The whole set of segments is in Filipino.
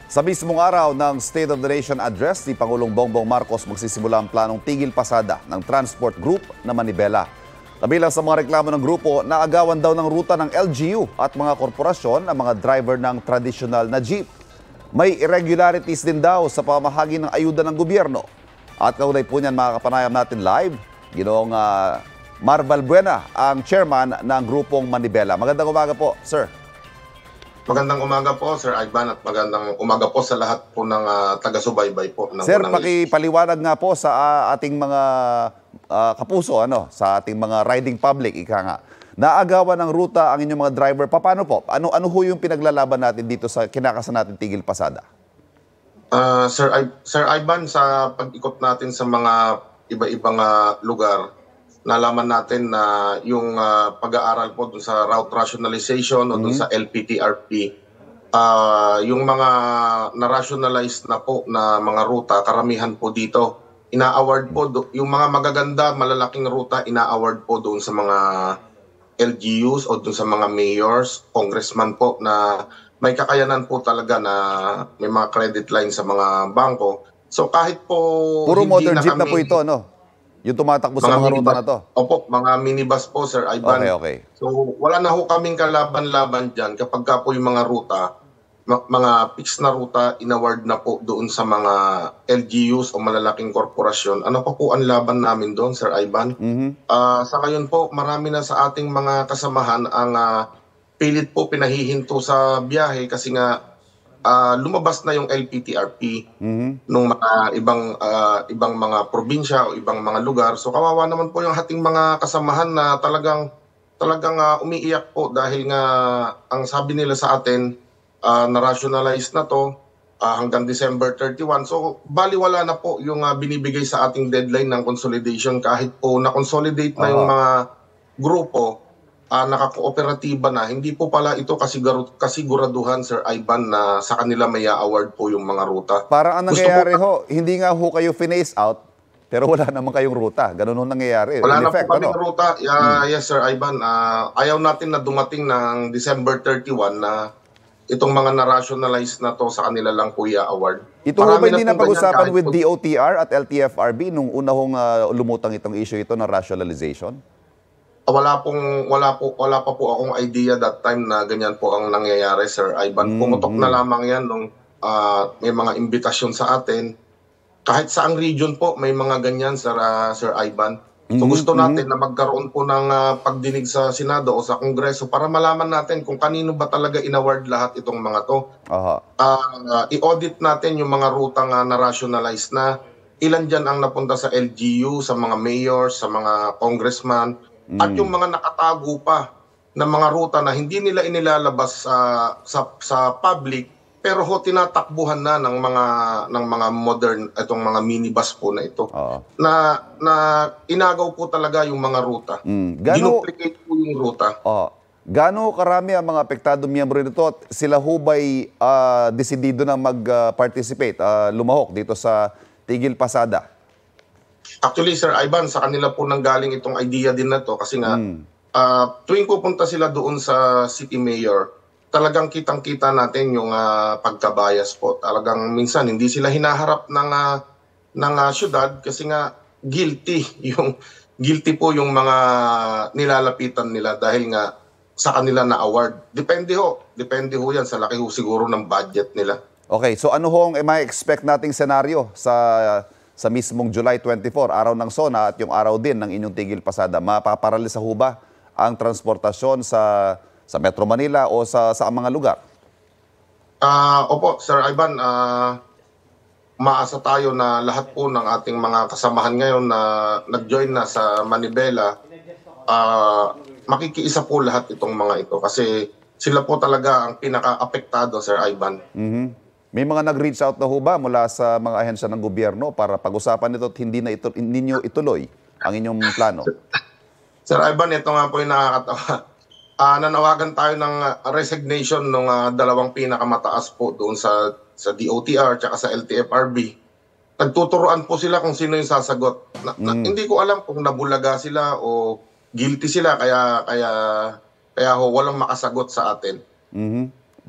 Sa mismong araw ng State of the Nation Address ni Pangulong Bongbong Marcos magsisimula ang planong tigil pasada ng Transport Group na Manibela. Kabilang sa mga reklamo ng grupo, naagawan daw ng ruta ng LGU at mga korporasyon ang mga driver ng tradisyonal na jeep. May irregularities din daw sa pamahagi ng ayuda ng gobyerno. At kaunay po niyan makakapanayam natin live, Ginoong Marval Buena, ang chairman ng grupong Manibela. Magandang umaga po, sir. Magandang umaga po, Sir Ivan, at magandang umaga po sa lahat po ng taga-subaybay po. Sir, pakipaliwanag nga po sa ating mga kapuso, sa ating mga riding public, ika nga. Naagawan ng ruta ang inyong mga driver. Paano po? Ano ho yung pinaglalaban natin dito sa kinakasan natin tigil pasada? Sir Ivan, sa pag-ikot natin sa mga iba-ibang lugar, nalaman natin na yung pag-aaral po dun sa route rationalization o dun sa LPTRP, yung mga na-rationalize na po na mga ruta, karamihan po dito, ina-award po, yung mga magaganda, malalaking ruta, ina-award po doon sa mga LGUs o doon sa mga mayors, congressman po na may kakayanan po talaga na may mga credit line sa mga bangko. So kahit po puro modern jeep na po ito, yung tumatakbo sa mga ruta na to? Opo, mga minibus po, Sir Ivan. Okay. So, wala na ho kaming kalaban-laban dyan kapag ka po yung mga ruta, mga fixed na ruta, inaward na po doon sa mga LGUs o malalaking korporasyon. Ano pa po ang laban namin doon, Sir Ivan? Sa ngayon po, marami na sa ating mga kasamahan ang pilit po pinahihinto sa biyahe kasi nga lumabas na yung LPTRP nung mga ibang mga probinsya o ibang mga lugar. So kawawa naman po yung ating mga kasamahan na talagang umiiyak po dahil nga ang sabi nila sa atin na-rationalize na to hanggang December 31. So baliwala na po yung binibigay sa ating deadline ng consolidation kahit po na-consolidate na yung mga grupo. Nakakooperatiba na, hindi po pala ito kasiguraduhan, Sir Ivan, na sa kanila may award po yung mga ruta. Parang ang nangyayari hindi nga ho kayo phase out, pero wala naman kayong ruta. Ganun ho nangyayari. Wala na po kaming ruta. Yes, Sir Ivan. Ayaw natin na dumating ng December 31 na itong mga na-rationalize na to sa kanila lang po i-award. Ito ho ba hindi na pag-usapan with DOTR at LTFRB nung una hong lumutang itong issue ito ng rationalization? Wala pa po akong idea that time na ganyan po ang nangyayari, Sir Ivan. Pumutok na lamang yan nung may mga imbitasyon sa atin. Kahit saang region po, may mga ganyan, Sir Ivan. So gusto natin na magkaroon po ng pagdinig sa Senado o sa Kongreso para malaman natin kung kanino ba talaga inaward lahat itong mga to. I-audit natin yung mga rutang na-rationalize na. Ilan dyan ang napunta sa LGU, sa mga mayors, sa mga congressman, at yung mga nakatago pa na mga ruta na hindi nila inilalabas sa public pero tinatakbuhan na ng mga modern itong mga minibus po na ito. Na inagaw po talaga yung mga ruta. Dinuplicate po yung ruta. Gaano karami ang mga apektadong miyembro nito at sila ho ba'y desidido na mag-participate, lumahok dito sa tigil pasada? Actually, Sir Ivan, sa kanila po nanggaling itong idea din na to kasi nga tuwing pupunta sila doon sa city mayor, talagang kitang-kita natin yung pagkabayas po. Talagang minsan hindi sila hinaharap ng syudad kasi nga guilty po yung mga nilalapitan nila dahil nga sa kanila na award. Depende ho yan sa laki ho siguro ng budget nila. Okay, so ano ho ang ma-expect nating senaryo sa mismong July 24, araw ng SONA at yung araw din ng inyong tigil pasada? Mapaparalisa ho ba ang transportasyon sa Metro Manila o sa mga lugar? Opo, Sir Ivan, maasa tayo na lahat po ng ating mga kasamahan ngayon na nag-join na sa Manibela, makikiisa po lahat itong mga ito kasi sila po talaga ang pinaka-apektado, Sir Ivan. May mga nag-reach out na ho ba mula sa mga ahensya ng gobyerno para pag-usapan ito at hindi nyo ituloy ang inyong plano? Sir Ivan, ito nga po yung nakakatawa. Nanawagan tayo ng resignation ng dalawang pinakamataas po doon sa DOTR at sa LTFRB. Nagtuturoan po sila kung sino yung sasagot. Hindi ko alam kung nabulaga sila o guilty sila kaya walang makasagot sa atin.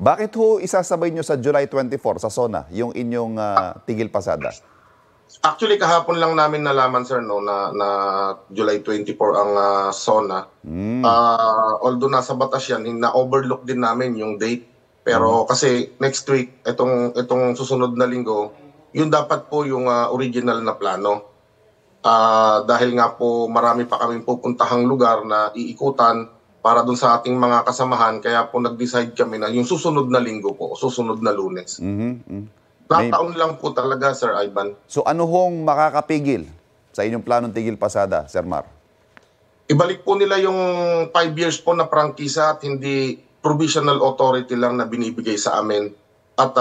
Bakit ho isasabay nyo sa July 24 sa SONA yung inyong tigil pasada? Actually, kahapon lang namin nalaman, sir, no, na July 24 ang SONA. Although nasa batas yan, na-overlook din namin yung date. Pero kasi next week, itong susunod na linggo, yun dapat po yung original na plano. Dahil nga po marami pa kaming pupuntahang lugar na iikutan para dun sa ating mga kasamahan, kaya po nag-decide kami na yung susunod na linggo po, susunod na Lunes. Nataon lang po talaga, Sir Ivan. So ano hong makakapigil sa inyong planong tigil pasada, Sir Mar? Ibalik po nila yung 5 years po na prangkisa at hindi provisional authority lang na binibigay sa amin. At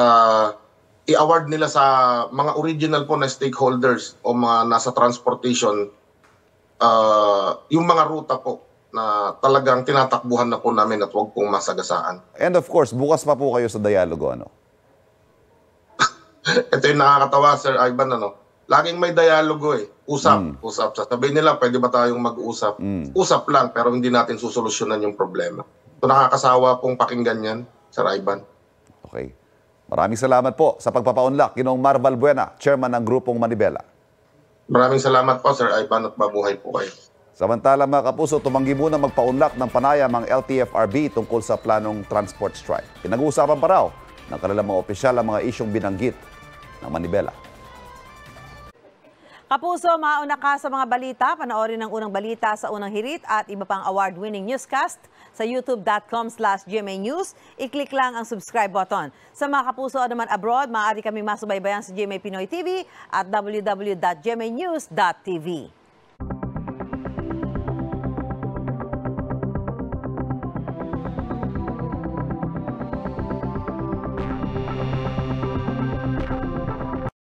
i-award nila sa mga original po na stakeholders o mga nasa transportation yung mga ruta po na talagang tinatakbuhan na po namin at huwag pong masagasaan. And of course, bukas pa po kayo sa dialogo, ano? Ito yung nakakatawa, Sir Ivan, ano? Laging may dialogo eh. Usap. Sasabihin nila, pwede ba tayong mag-usap? Usap lang, pero hindi natin susolusyonan yung problema. So nakakasawa pong pakinggan yan, Sir Ivan. Okay. Maraming salamat po sa pagpapaunlak. Ginoong Mar Balbuena, chairman ng Grupong Manibela. Maraming salamat po, Sir Ivan, at mabuhay po kayo. Samantala mga kapuso, tumanggi muna magpaunlak ng panayam ang LTFRB tungkol sa planong transport strike. Pinag-uusapan pa raw ng kanilang mga opisyal ang mga isyong binanggit ng Manibela. Kapuso, mauna ka sa mga balita. Panoorin ang unang balita sa unang hirit at iba pang award-winning newscast sa youtube.com/GMA News. I-click lang ang subscribe button. Sa mga kapuso naman abroad, maaari kami masubaybayan sa GMA Pinoy TV at www.gmanews.tv.